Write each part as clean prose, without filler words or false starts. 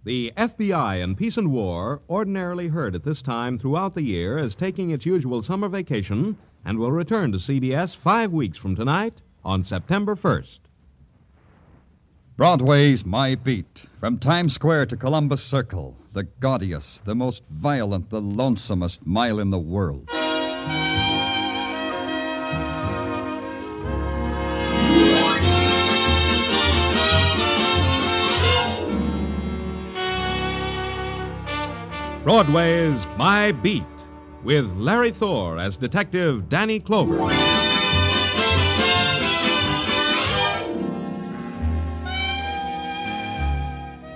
The FBI in Peace and War, ordinarily heard at this time throughout the year, is taking its usual summer vacation and will return to CBS 5 weeks from tonight on September 1st. Broadway's My Beat. From Times Square to Columbus Circle, the gaudiest, the most violent, the lonesomest mile in the world. Broadway's My Beat, with Larry Thor as Detective Danny Clover.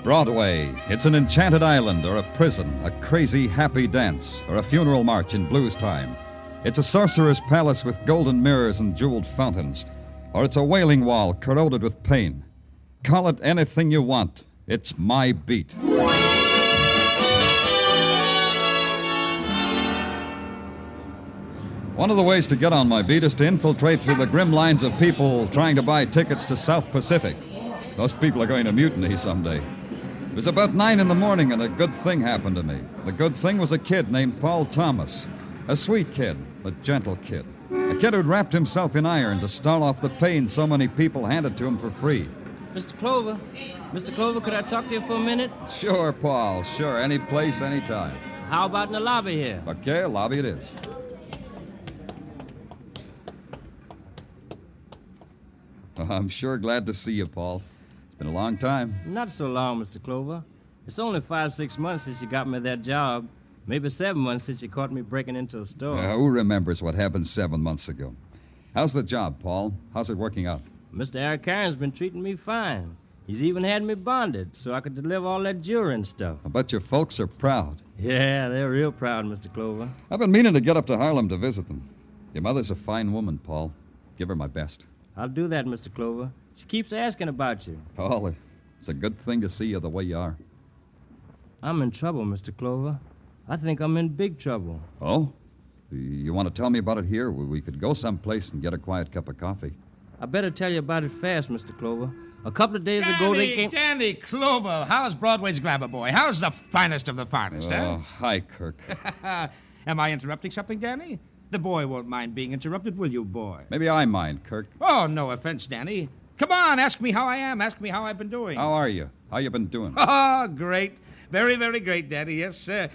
Broadway. It's an enchanted island or a prison, a crazy, happy dance, or a funeral march in blues time. It's a sorcerer's palace with golden mirrors and jeweled fountains, or it's a wailing wall corroded with pain. Call it anything you want. It's My Beat. One of the ways to get on My Beat is to infiltrate through the grim lines of people trying to buy tickets to South Pacific. Those people are going to mutiny someday. It was about 9 in the morning, and a good thing happened to me. The good thing was a kid named Paul Thomas. A sweet kid, a gentle kid. A kid who'd wrapped himself in iron to stall off the pain so many people handed to him for free. Mr. Clover, could I talk to you for a minute? Sure, Paul, sure. Any place, any time. How about in the lobby here? Okay, lobby it is. Oh, I'm sure glad to see you, Paul. It's been a long time. Not so long, Mr. Clover. It's only 5-6 months since you got me that job. Maybe 7 months since you caught me breaking into a store. Who remembers what happened 7 months ago? How's the job, Paul? How's it working out? Mr. Arcane's been treating me fine. He's even had me bonded so I could deliver all that jewelry and stuff. I bet your folks are proud. Yeah, they're real proud, Mr. Clover. I've been meaning to get up to Harlem to visit them. Your mother's a fine woman, Paul. Give her my best. I'll do that, Mr. Clover. She keeps asking about you. Paul, it's a good thing to see you the way you are. I'm in trouble, Mr. Clover. I think I'm in big trouble. Oh? You want to tell me about it here? We could go someplace and get a quiet cup of coffee. I better tell you about it fast, Mr. Clover. A couple of days ago, they came... Danny Clover, how's Broadway's grabber boy? How's the finest of the finest, huh? Hi, Kirk. Am I interrupting something, Danny? The boy won't mind being interrupted, will you, boy? Maybe I mind, Kirk. Oh, no offense, Danny. Come on, ask me how I am. Ask me how I've been doing. How are you? How you been doing? Oh, great. Very, very great, Danny. Yes, sir.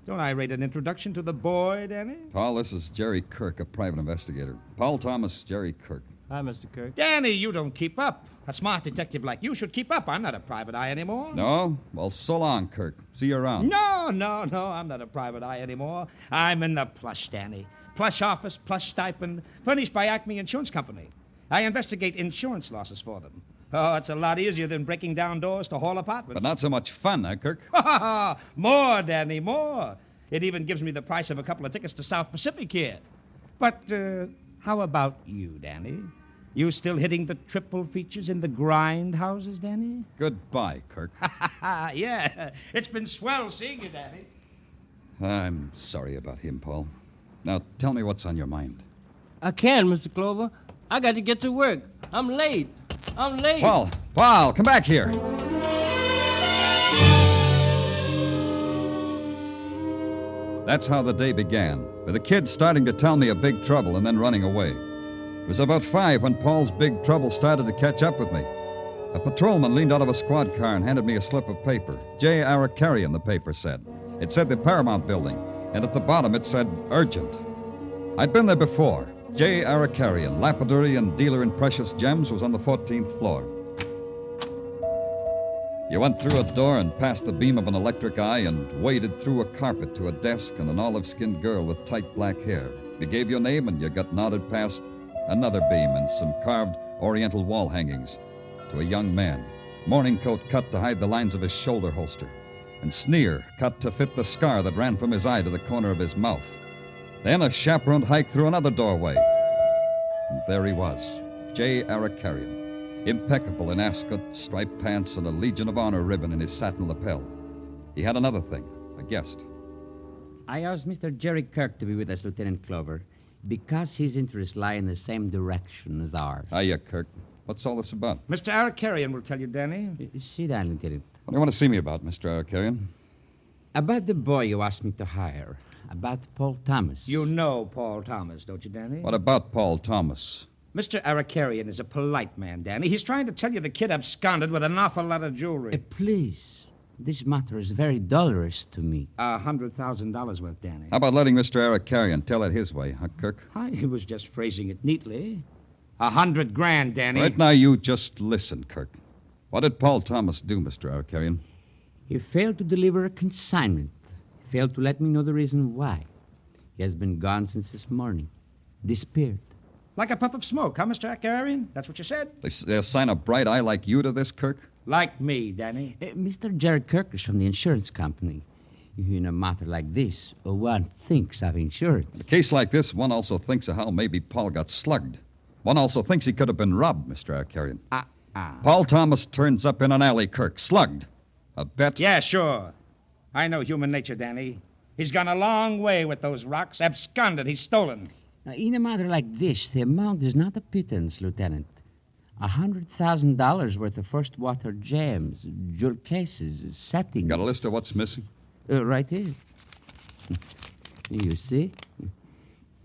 Don't I rate an introduction to the boy, Danny? Paul, this is Jerry Kirk, a private investigator. Paul Thomas, Jerry Kirk. Hi, Mr. Kirk. Danny, you don't keep up. A smart detective like you should keep up. I'm not a private eye anymore. No? Well, so long, Kirk. See you around. No, I'm not a private eye anymore. I'm in the plush, Danny. Plush office, plush stipend, furnished by Acme Insurance Company. I investigate insurance losses for them. Oh, it's a lot easier than breaking down doors to hall apartments. But not so much fun, huh, Kirk? More, Danny, more. It even gives me the price of a couple of tickets to South Pacific here. But how about you, Danny? You still hitting the triple features in the grind houses, Danny? Goodbye, Kirk. Yeah, it's been swell seeing you, Danny. I'm sorry about him, Paul. Now, tell me what's on your mind. I can't, Mr. Clover. I got to get to work. I'm late. Paul, come back here. That's how the day began, with the kid starting to tell me of big trouble and then running away. It was about 5 when Paul's big trouble started to catch up with me. A patrolman leaned out of a squad car and handed me a slip of paper. J. Aracarian, the paper said. It said the Paramount Building, and at the bottom it said urgent. I'd been there before. J. Aracarian, lapidary and dealer in precious gems, was on the 14th floor. You went through a door and past the beam of an electric eye and waded through a carpet to a desk and an olive-skinned girl with tight black hair. You gave your name and you got nodded past another beam and some carved oriental wall hangings to a young man, morning coat cut to hide the lines of his shoulder holster, and sneer cut to fit the scar that ran from his eye to the corner of his mouth. Then a chaperoned hike through another doorway. And there he was, J. Aracarian, impeccable in ascot, striped pants, and a Legion of Honor ribbon in his satin lapel. He had another thing, a guest. I asked Mr. Jerry Kirk to be with us, Lieutenant Clover, because his interests lie in the same direction as ours. Hiya, Kirk. What's all this about? Mr. Arakarian will tell you, Danny. Sit down, Lieutenant. What do you want to see me about, Mr. Arakarian? About the boy you asked me to hire. About Paul Thomas. You know Paul Thomas, don't you, Danny? What about Paul Thomas? Mr. Arakarian is a polite man, Danny. He's trying to tell you the kid absconded with an awful lot of jewelry. Please. This matter is very dolorous to me. $100,000 worth, Danny. How about letting Mr. Arakarian tell it his way, huh, Kirk? I was just phrasing it neatly. $100,000, Danny. Right now, you just listen, Kirk. What did Paul Thomas do, Mr. Arakarian? He failed to deliver a consignment. He failed to let me know the reason why. He has been gone since this morning. Disappeared. Like a puff of smoke, huh, Mr. Arakarian? That's what you said? They assign a bright eye like you to this, Kirk? Like me, Danny. Mr. Jerry Kirk is from the insurance company. In a matter like this, one thinks of insurance. In a case like this, one also thinks of how maybe Paul got slugged. One also thinks he could have been robbed, Mr. Arakarian. Paul Thomas turns up in an alley, Kirk, slugged. A bet? Yeah, sure. I know human nature, Danny. He's gone a long way with those rocks. Absconded. He's stolen. In a matter like this, the amount is not a pittance, Lieutenant. $100,000 worth of first water gems, jewel cases, settings. Got a list of what's missing? Right here. You see?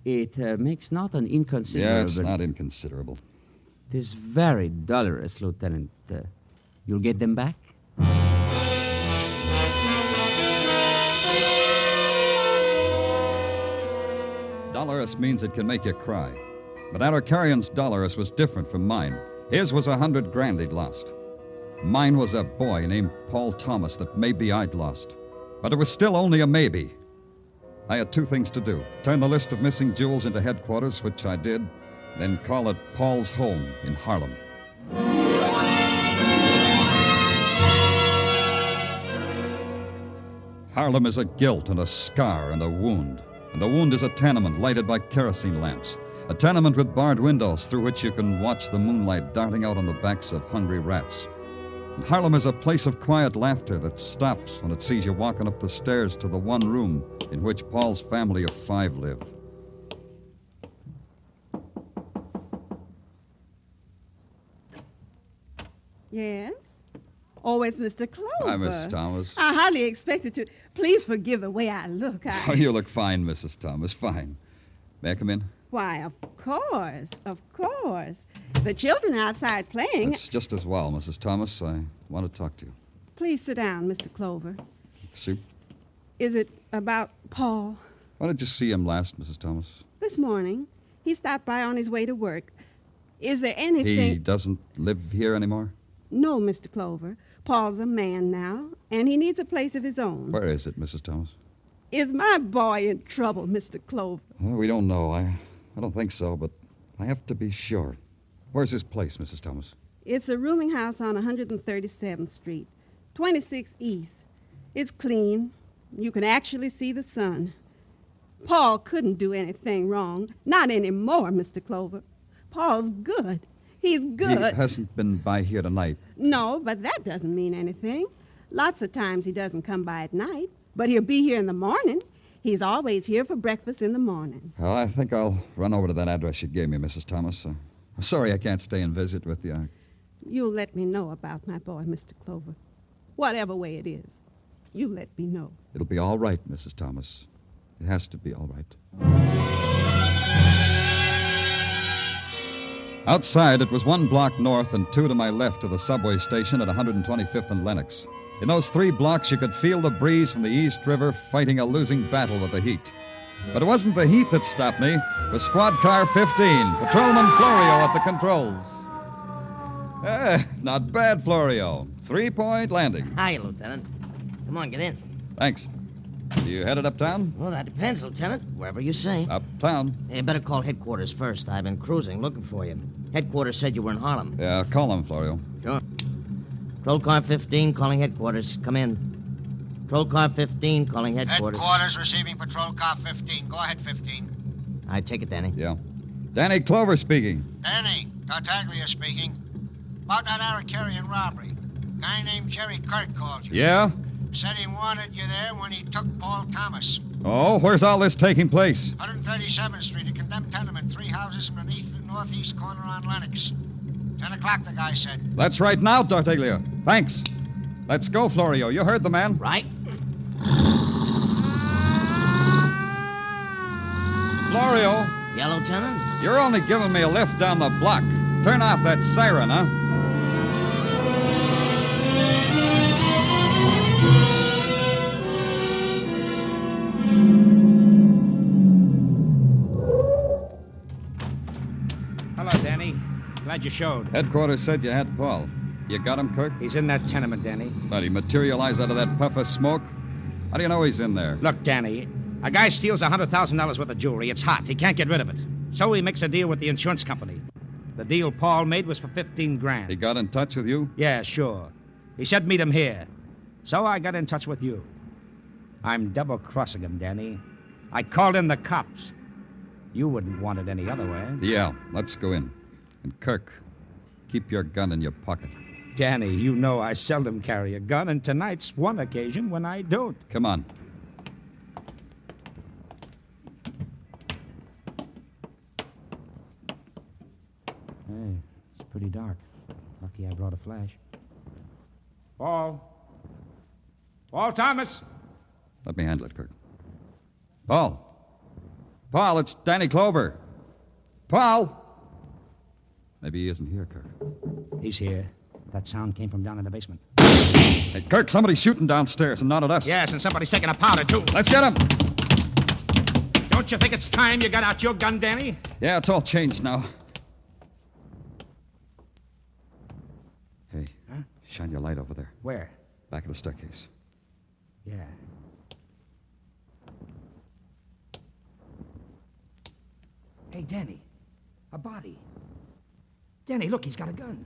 It makes not an inconsiderable... Yeah, it's not inconsiderable. It is very dolorous, Lieutenant. You'll get them back? Dolorous means it can make you cry. But Arakarian's dolorous was different from mine. His was $100,000 he'd lost. Mine was a boy named Paul Thomas that maybe I'd lost. But it was still only a maybe. I had two things to do. Turn the list of missing jewels into headquarters, which I did, then call it Paul's home in Harlem. Harlem is a guilt and a scar and a wound. And the wound is a tenement lighted by kerosene lamps. A tenement with barred windows through which you can watch the moonlight darting out on the backs of hungry rats. And Harlem is a place of quiet laughter that stops when it sees you walking up the stairs to the one room in which Paul's family of 5 live. Yes? Oh, it's Mr. Clover. Hi, Mrs. Thomas. I hardly expected to. Please forgive the way I look. Oh, you look fine, Mrs. Thomas, fine. May I come in? Why, of course, of course. The children are outside playing. That's just as well, Mrs. Thomas. I want to talk to you. Please sit down, Mr. Clover. Soup? Is it about Paul? Why did you see him last, Mrs. Thomas? This morning, he stopped by on his way to work. Is there anything... He doesn't live here anymore? No, Mr. Clover. Paul's a man now, and he needs a place of his own. Where is it, Mrs. Thomas? Is my boy in trouble, Mr. Clover? Well, we don't know. I don't think so, but I have to be sure. Where's his place, Mrs. Thomas? It's a rooming house on 137th Street, 26 East. It's clean. You can actually see the sun. Paul couldn't do anything wrong. Not anymore, Mr. Clover. Paul's good. He's good. He hasn't been by here tonight. No, but that doesn't mean anything. Lots of times he doesn't come by at night, but he'll be here in the morning. He's always here for breakfast in the morning. Well, I think I'll run over to that address you gave me, Mrs. Thomas. I'm sorry I can't stay and visit with you. You'll let me know about my boy, Mr. Clover. Whatever way it is, you let me know. It'll be all right, Mrs. Thomas. It has to be all right. Outside, it was 1 block north and 2 to my left of the subway station at 125th and Lenox. In those 3 blocks, you could feel the breeze from the East River fighting a losing battle with the heat. But it wasn't the heat that stopped me. It was Squad Car 15, Patrolman Florio at the controls. Not bad, Florio. 3-point landing. Hi, Lieutenant. Come on, get in. Thanks. You headed uptown? Well, that depends, Lieutenant. Wherever you say. Uptown. You better call headquarters first. I've been cruising, looking for you. Headquarters said you were in Harlem. Yeah, call him, Florio. Sure. Patrol Car 15, calling headquarters. Come in. Patrol Car 15, calling headquarters. Headquarters receiving Patrol Car 15. Go ahead, 15. I take it, Danny. Yeah. Danny Clover speaking. Danny, Tartaglia speaking. About that Arakarian robbery. Guy named Jerry Kirk called you. Yeah? Said he wanted you there when he took Paul Thomas. Oh, where's all this taking place? 137th Street, a condemned tenement, 3 houses from the northeast corner on Lenox. 10 o'clock, the guy said. That's right now, Tartaglia. Thanks. Let's go, Florio. You heard the man. Right? Florio, Yeah, Lieutenant? you're only giving me a lift down the block. Turn off that siren, huh? Hello, Danny. Glad you showed. Headquarters said you had Paul. You got him, Kirk? He's in that tenement, Danny. But he materialized out of that puff of smoke? How do you know he's in there? Look, Danny, a guy steals $100,000 worth of jewelry. It's hot. He can't get rid of it. So he makes a deal with the insurance company. The deal Paul made was for 15 grand. He got in touch with you? Yeah, sure. He said meet him here. So I got in touch with you. I'm double-crossing him, Danny. I called in the cops. You wouldn't want it any other way. Yeah, let's go in. And Kirk, keep your gun in your pocket. Danny, you know I seldom carry a gun, and tonight's one occasion when I don't. Come on. Hey, it's pretty dark. Lucky I brought a flash. Paul. Paul Thomas. Let me handle it, Kirk. Paul. Paul, it's Danny Clover. Paul! Maybe he isn't here, Kirk. He's here. That sound came from down in the basement. Hey, Kirk, somebody's shooting downstairs and not at us. Yes, and somebody's taking a powder, too. Let's get him! Don't you think it's time you got out your gun, Danny? Yeah, it's all changed now. Hey, shine your light over there. Where? Back of the staircase. Yeah. Hey, Danny. A body. Danny, look, he's got a gun.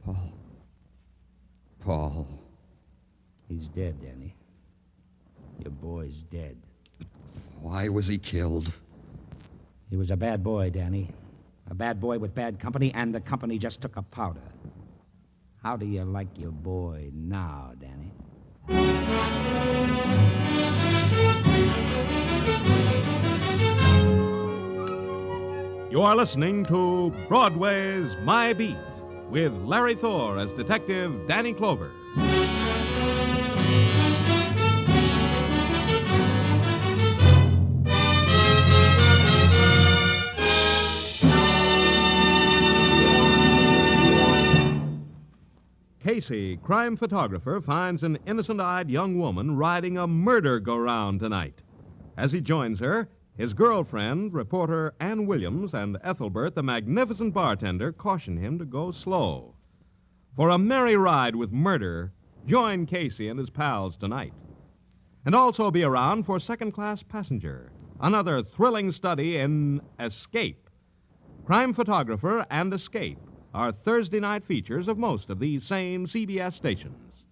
Paul. Paul. He's dead, Danny. Your boy's dead. Why was he killed? He was a bad boy, Danny. A bad boy with bad company, and the company just took a powder. How do you like your boy now, Danny? You are listening to Broadway's My Beat with Larry Thor as Detective Danny Clover. Casey, crime photographer, finds an innocent-eyed young woman riding a murder-go-round tonight. As he joins her, his girlfriend, reporter Ann Williams, and Ethelbert, the magnificent bartender, caution him to go slow. For a merry ride with murder, join Casey and his pals tonight. And also be around for Second Class Passenger, another thrilling study in escape. Crime Photographer and Escape are Thursday night features of most of these same CBS stations.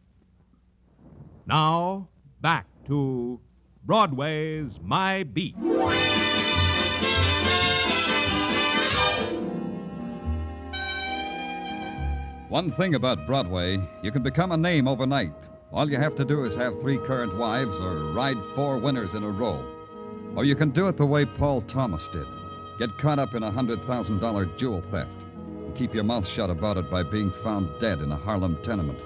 Now, back to Broadway's My Beat. One thing about Broadway, you can become a name overnight. All you have to do is have 3 current wives or ride 4 winners in a row. Or you can do it the way Paul Thomas did. Get caught up in a $100,000 jewel theft. And keep your mouth shut about it by being found dead in a Harlem tenement.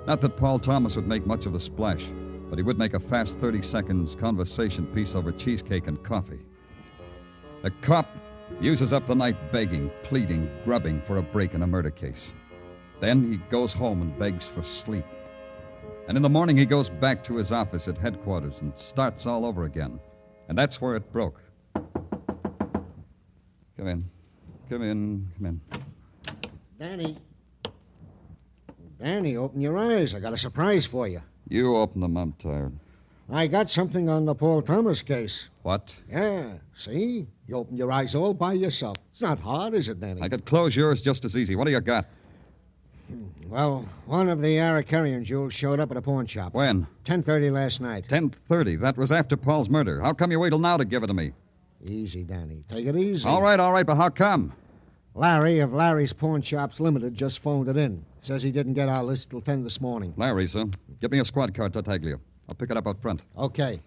Not that Paul Thomas would make much of a splash, but he would make a fast 30 seconds conversation piece over cheesecake and coffee. A cop uses up the night begging, pleading, grubbing for a break in a murder case. Then he goes home and begs for sleep. And in the morning he goes back to his office at headquarters and starts all over again. And that's where it broke. Come in. Come in. Come in. Danny. Danny, open your eyes. I got a surprise for you. You open them. I'm tired. I got something on the Paul Thomas case. What? Yeah, see? You open your eyes all by yourself. It's not hard, is it, Danny? I could close yours just as easy. What do you got? Well, one of the Arakarian jewels showed up at a pawn shop. When? 10:30 last night. 10:30. That was after Paul's murder. How come you wait till now to give it to me? Easy, Danny. Take it easy. All right, but how come? Larry of Larry's Pawn Shops Limited just phoned it in. Says he didn't get our list till 10 this morning. Larry, sir. Get me a squad car, Tartaglia. I'll pick it up out front. Okay.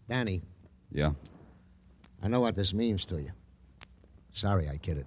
Danny, Yeah? I know what this means to you. Sorry I kidded.